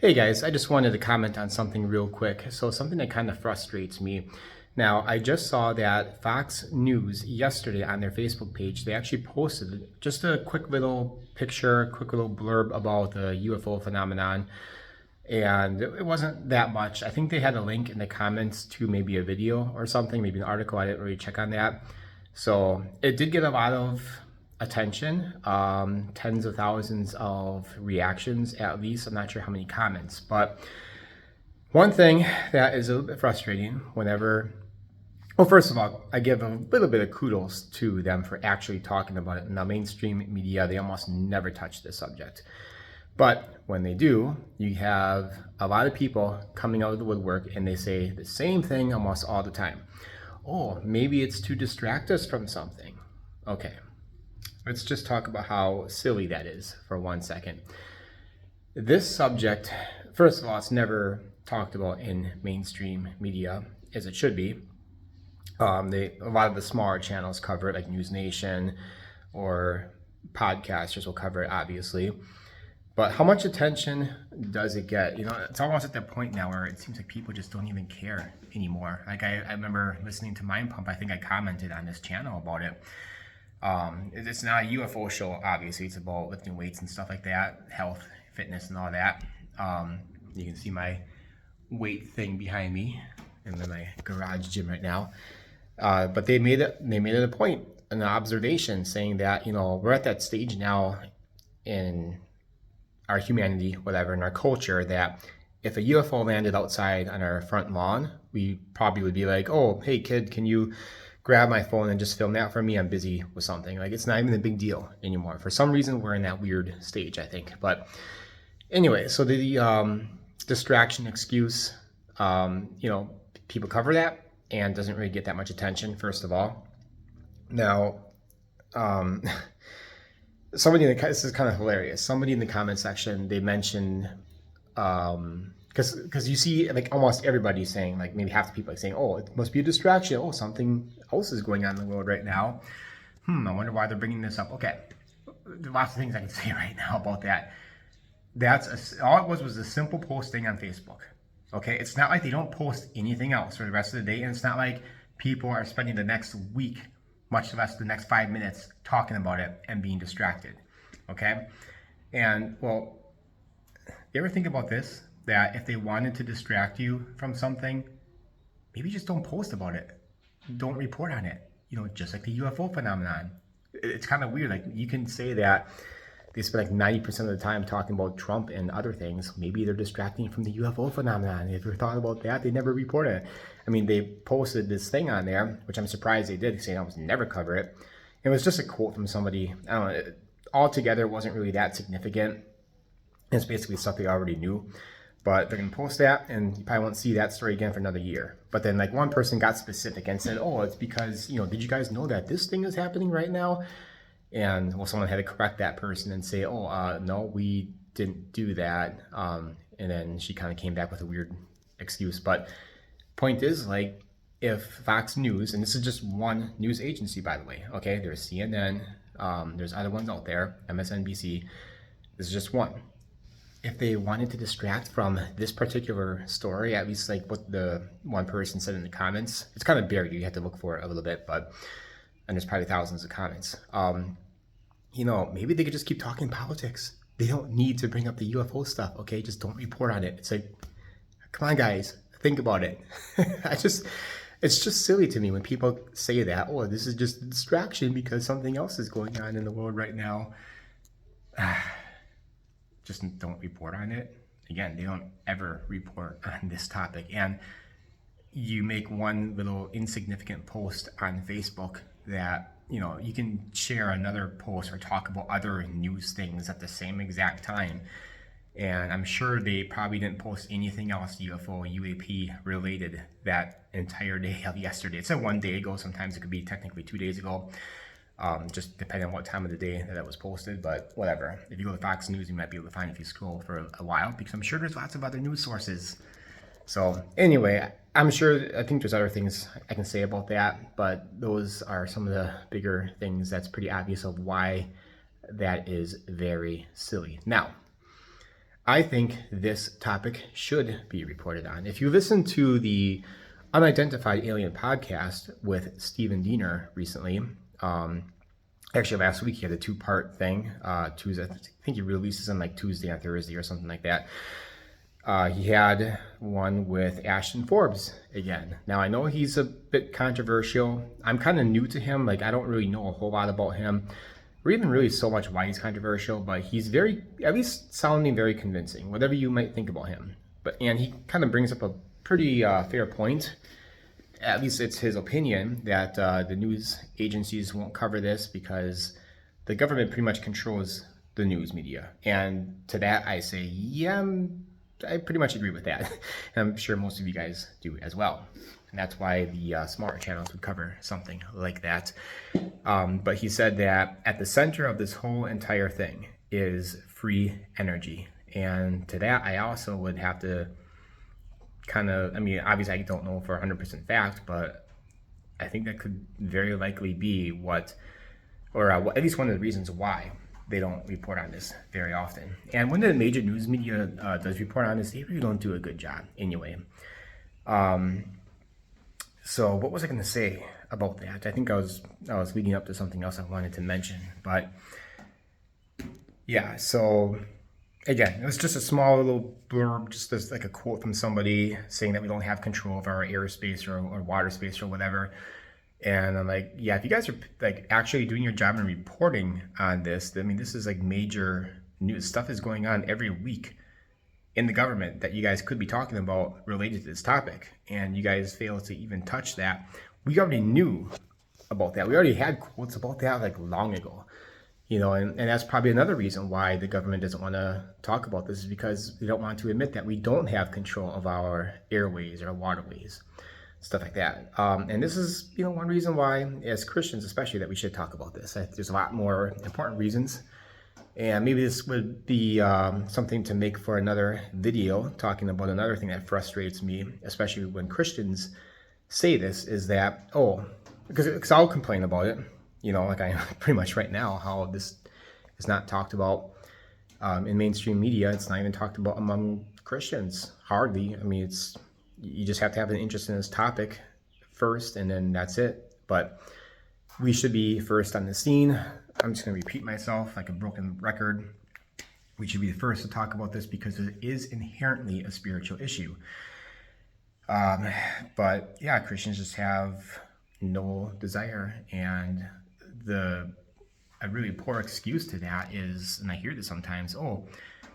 Hey guys, I just wanted to comment on something real quick. So, something that kind of frustrates me. Now, I just saw that Fox News yesterday on their Facebook page, they actually posted just a quick little picture, quick little blurb about the UFO phenomenon. And it wasn't that much. I think they had a link in the comments to maybe a video or something, maybe an article. I didn't really check on that. So, it did get a lot of attention, tens of thousands of reactions at least. I'm not sure how many comments, but one thing that is a little bit frustrating whenever, well, first of all, I give a little bit of kudos to them for actually talking about it. In the mainstream media, they almost never touch this subject. But when they do, you have a lot of people coming out of the woodwork and they say the same thing almost all the time. Oh, maybe it's to distract us from something. Okay, let's just talk about how silly that is for 1 second. This subject, first of all, it's never talked about in mainstream media as it should be. A lot of the smaller channels cover it, like News Nation or podcasters will cover it, obviously. But how much attention does it get? You know, it's almost at that point now where it seems like people just don't even care anymore. Like I remember listening to Mind Pump. I think I commented on this channel about it. It's not a UFO show, obviously. It's about lifting weights and stuff like that, health, fitness, and all that. You can see my weight thing behind me in my garage gym right now. But they made it a point, an observation, saying that we're at that stage now in our humanity, whatever, in our culture, that if a UFO landed outside on our front lawn, we probably would be like, "Oh, hey kid, can you grab my phone and just film that for me? I'm busy with something." Like, it's not even a big deal anymore. For some reason, we're in that weird stage, I think. But anyway, so the distraction excuse, people cover that and doesn't really get that much attention, first of all. Now, this is kind of hilarious. Somebody in the comment section, they mentioned, because you see like almost everybody saying, like maybe half the people saying, "Oh, it must be a distraction. Oh, something else is going on in the world right now. I wonder why they're bringing this up." Okay, there are lots of things I can say right now about that. All it was a simple posting on Facebook. Okay, it's not like they don't post anything else for the rest of the day, and it's not like people are spending the next week, much less the next 5 minutes, talking about it and being distracted. Okay, and well, you ever think about this? That if they wanted to distract you from something, maybe just don't post about it. Don't report on it. Just like the UFO phenomenon. It's kind of weird. Like, you can say that they spend like 90% of the time talking about Trump and other things. Maybe they're distracting from the UFO phenomenon. If you thought about that, they never report it. I mean, they posted this thing on there, which I'm surprised they did, saying I was never cover it. It was just a quote from somebody. I don't know. Altogether, it wasn't really that significant. It's basically stuff they already knew. But they're going to post that, and you probably won't see that story again for another year. But then, like, one person got specific and said, "Oh, it's because, did you guys know that this thing is happening right now?" And, well, someone had to correct that person and say, "Oh, no, we didn't do that." And then she kind of came back with a weird excuse. But point is, like, if Fox News, and this is just one news agency, by the way, okay? There's CNN, there's other ones out there, MSNBC. This is just one. If they wanted to distract from this particular story, at least like what the one person said in the comments, it's kind of buried. You have to look for it a little bit, and there's probably thousands of comments. Maybe they could just keep talking politics. They don't need to bring up the UFO stuff, okay? Just don't report on it. It's like, come on, guys, think about it. It's just silly to me when people say that, "Oh, this is just a distraction because something else is going on in the world right now." Just don't report on it. Again, they don't ever report on this topic. And you make one little insignificant post on Facebook that, you can share another post or talk about other news things at the same exact time. And I'm sure they probably didn't post anything else UFO, UAP related that entire day of yesterday. It said 1 day ago. Sometimes it could be technically 2 days ago. Just depending on what time of the day that was posted, but whatever. If you go to Fox News, you might be able to find it if you scroll for a while, because I'm sure there's lots of other news sources. So anyway, I think there's other things I can say about that, but those are some of the bigger things that's pretty obvious of why that is very silly. Now, I think this topic should be reported on. If you listen to the Unidentified Alien podcast with Stephen Diener recently, actually last week he had a 2-part thing. Tuesday, I think he releases them like Tuesday and Thursday or something like that. He had one with Ashton Forbes again. Now I know he's a bit controversial. I'm kind of new to him. Like I don't really know a whole lot about him, or even really so much why he's controversial. But he's very, at least sounding very convincing. Whatever you might think about him, and he kind of brings up a pretty fair point. At least it's his opinion that the news agencies won't cover this because the government pretty much controls the news media. And to that I say, yeah, I pretty much agree with that. I'm sure most of you guys do as well. And that's why the smaller channels would cover something like that. But he said that at the center of this whole entire thing is free energy. And to that, I also would have to obviously I don't know for 100% fact, but I think that could very likely be at least one of the reasons why they don't report on this very often. And when the major news media does report on this, they really don't do a good job anyway. So what was I going to say about that? I think I was leading up to something else I wanted to mention, but yeah, so again, it was just a small little blurb, just as like a quote from somebody saying that we don't have control of our airspace or water space or whatever. And I'm like, yeah, if you guys are like actually doing your job and reporting on this, I mean, this is like major news. Stuff is going on every week in the government that you guys could be talking about related to this topic. And you guys fail to even touch that. We already knew about that. We already had quotes about that like long ago. And that's probably another reason why the government doesn't want to talk about this, is because they don't want to admit that we don't have control of our airways or waterways, stuff like that. And this is, one reason why, as Christians especially, that we should talk about this. There's a lot more important reasons. And maybe this would be something to make for another video, talking about another thing that frustrates me, especially when Christians say this, is that, because I'll complain about it, like I pretty much right now, how this is not talked about in mainstream media. It's not even talked about among Christians, hardly. I mean, you just have to have an interest in this topic first, and then that's it. But we should be first on the scene. I'm just going to repeat myself like a broken record. We should be the first to talk about this because it is inherently a spiritual issue. But yeah, Christians just have no desire, and a really poor excuse to that is, and I hear this sometimes,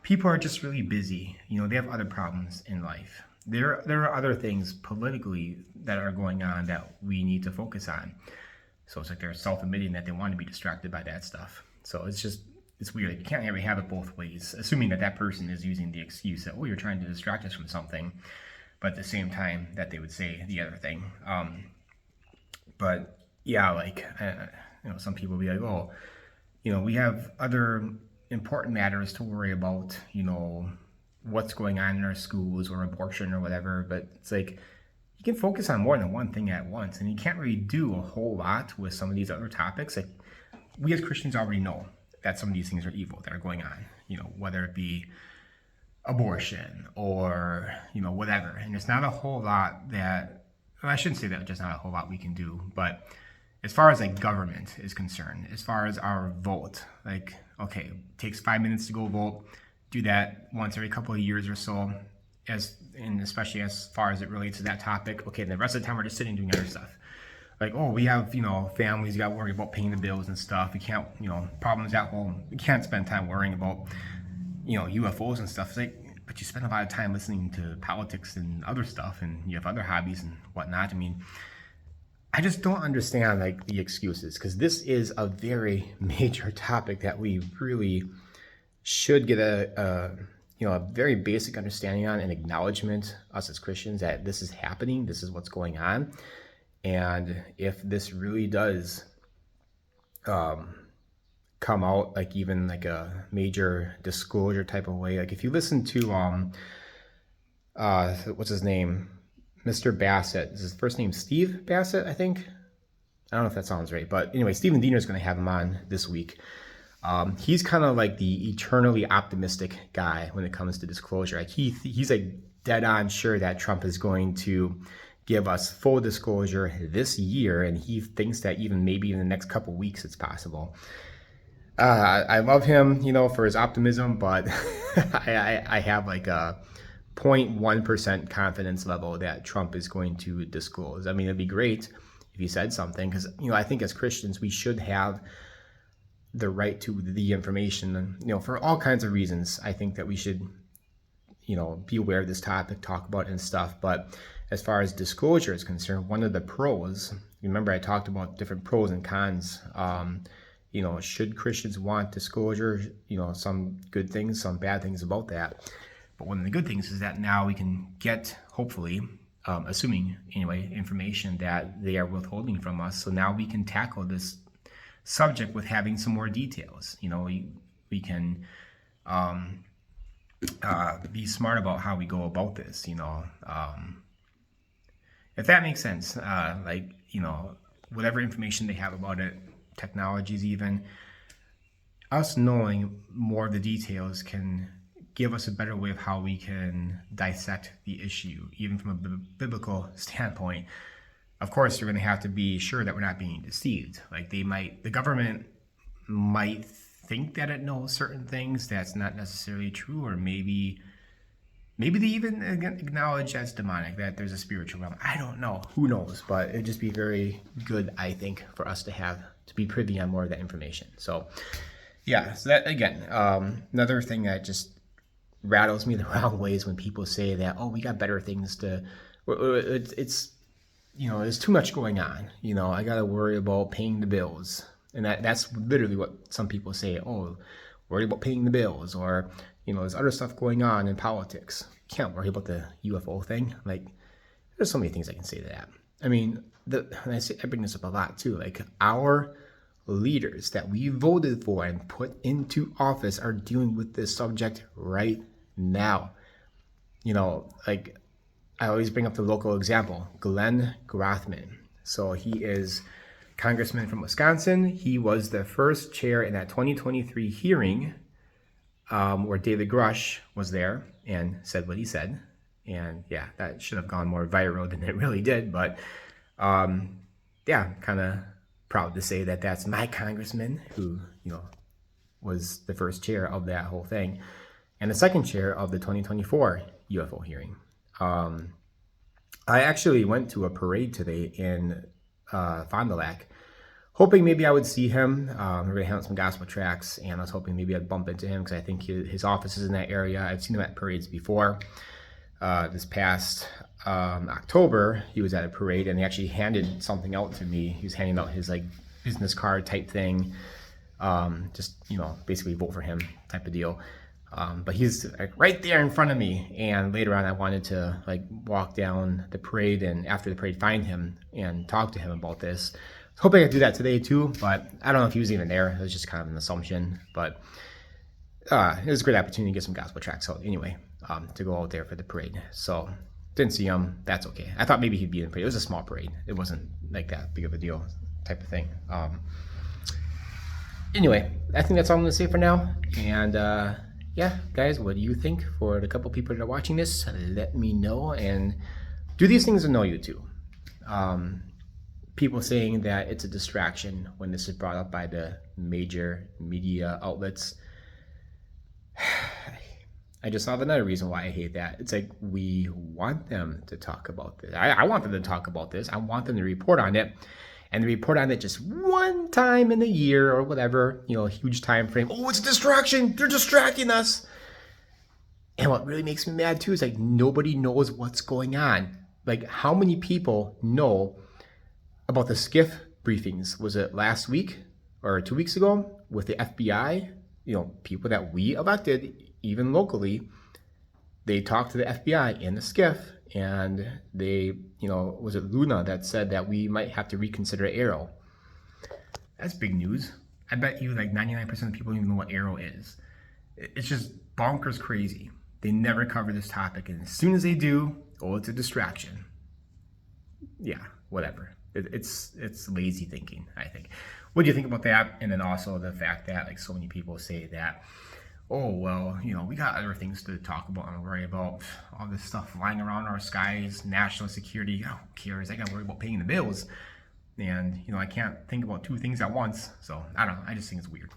people are just really busy. They have other problems in life. There are other things politically that are going on that we need to focus on. So it's like they're self-admitting that they want to be distracted by that stuff. So it's weird. You can't really have it both ways, assuming that person is using the excuse that, you're trying to distract us from something, but at the same time that they would say the other thing. But yeah, like, some people will be like, we have other important matters to worry about, what's going on in our schools or abortion or whatever. But it's like, you can focus on more than one thing at once, and you can't really do a whole lot with some of these other topics. Like, we as Christians already know that some of these things are evil that are going on, whether it be abortion or, whatever. And it's not a whole lot I shouldn't say that just not a whole lot we can do, but as far as like government is concerned, as far as our vote, like, okay, it takes 5 minutes to go vote, do that once every couple of years or so, and especially as far as it relates to that topic. Okay, the rest of the time we're just sitting doing other stuff. Like, we have, families, you got to worry about paying the bills and stuff. We can't, problems at home. We can't spend time worrying about, UFOs and stuff. It's like, but you spend a lot of time listening to politics and other stuff, and you have other hobbies and whatnot. I mean, I just don't understand like the excuses, because this is a very major topic that we really should get a very basic understanding on, and acknowledgement, us as Christians, that this is happening, this is what's going on. And if this really does come out like even like a major disclosure type of way, like if you listen to what's his name, Mr. Bassett, is his first name Steve Bassett, I think. I don't know if that sounds right, but anyway, Stephen Diener is going to have him on this week. He's kind of like the eternally optimistic guy when it comes to disclosure. Like he's like dead on sure that Trump is going to give us full disclosure this year, and he thinks that even maybe in the next couple weeks it's possible. I love him, for his optimism, but I have like a 0.1% confidence level that Trump is going to disclose. I mean, it'd be great if he said something, because I think as Christians we should have the right to the information, and for all kinds of reasons. I think that we should be aware of this topic, talk about it and stuff. But as far as disclosure is concerned, one of the pros, remember I talked about different pros and cons. Should Christians want disclosure? Some good things, some bad things about that. But one of the good things is that now we can get, hopefully, assuming anyway, information that they are withholding from us. So now we can tackle this subject with having some more details. We can be smart about how we go about this. If that makes sense. Whatever information they have about it, technologies even, us knowing more of the details can give us a better way of how we can dissect the issue, even from a biblical standpoint. Of course, we're going to have to be sure that we're not being deceived. Like the government might think that it knows certain things that's not necessarily true, or maybe they even acknowledge as demonic, that there's a spiritual realm. I don't know. Who knows? But it'd just be very good, I think, for us to be privy on more of that information. So, yeah. So that, again, another thing that just rattles me the wrong ways when people say that, oh, we got better things to. It's there's too much going on. I got to worry about paying the bills, and that's literally what some people say. Oh, worry about paying the bills, or there's other stuff going on in politics. You can't worry about the UFO thing. Like, there's so many things I can say to that. I mean, I bring this up a lot too. Like, our leaders that we voted for and put into office are dealing with this subject right now. Like, I always bring up the local example, Glenn Grothman. So he is congressman from Wisconsin. He was the first chair in that 2023 hearing where David Grush was there and said what he said. And yeah, that should have gone more viral than it really did. But yeah, kind of proud to say that that's my congressman who, was the first chair of that whole thing, and the second chair of the 2024 UFO hearing. I actually went to a parade today in Fond du Lac, hoping maybe I would see him. We're going to hand out some gospel tracts, and I was hoping maybe I'd bump into him because I think his office is in that area. I've seen him at parades before. This past October, he was at a parade, and he actually handed something out to me. He was handing out his business card type thing, just basically vote for him type of deal. But he's right there in front of me, and later on I wanted to walk down the parade, and after the parade find him and talk to him about this. I was hoping I could do that today too, but I don't know if he was even there. It was just kind of an assumption, but it was a great opportunity to get some gospel tracts out anyway, to go out there for the parade. So didn't see him. That's okay. I thought maybe he'd be in the parade. It was a small parade. It wasn't like that big of a deal type of thing. Anyway, I think that's all I'm going to say for now. And yeah, guys, what do you think? For the couple people that are watching this, let me know. And do these things annoy you too? People saying that it's a distraction when this is brought up by the major media outlets. I just saw another reason why I hate that. It's like, we want them to talk about this. I want them to talk about this. I want them to report on it. And they report on it just one time in a year or whatever, huge time frame. Oh, it's a distraction. They're distracting us. And what really makes me mad too is nobody knows what's going on. How many people know about the SCIF briefings? Was it last week or 2 weeks ago with the FBI? People that we elected, even locally, they talked to the FBI in the SCIF, and they, was it Luna that said that we might have to reconsider Arrow? That's big news. I bet you 99% of people don't even know what Arrow is. It's just bonkers crazy. They never cover this topic, and as soon as they do, oh, it's a distraction. Yeah, whatever. It's lazy thinking, I think. What do you think about that? And then also the fact that like so many people say that, oh well, we got other things to talk about and worry about. All this stuff flying around our skies, national security. Who cares? I got to worry about paying the bills, and I can't think about two things at once. So I don't know. I just think it's weird.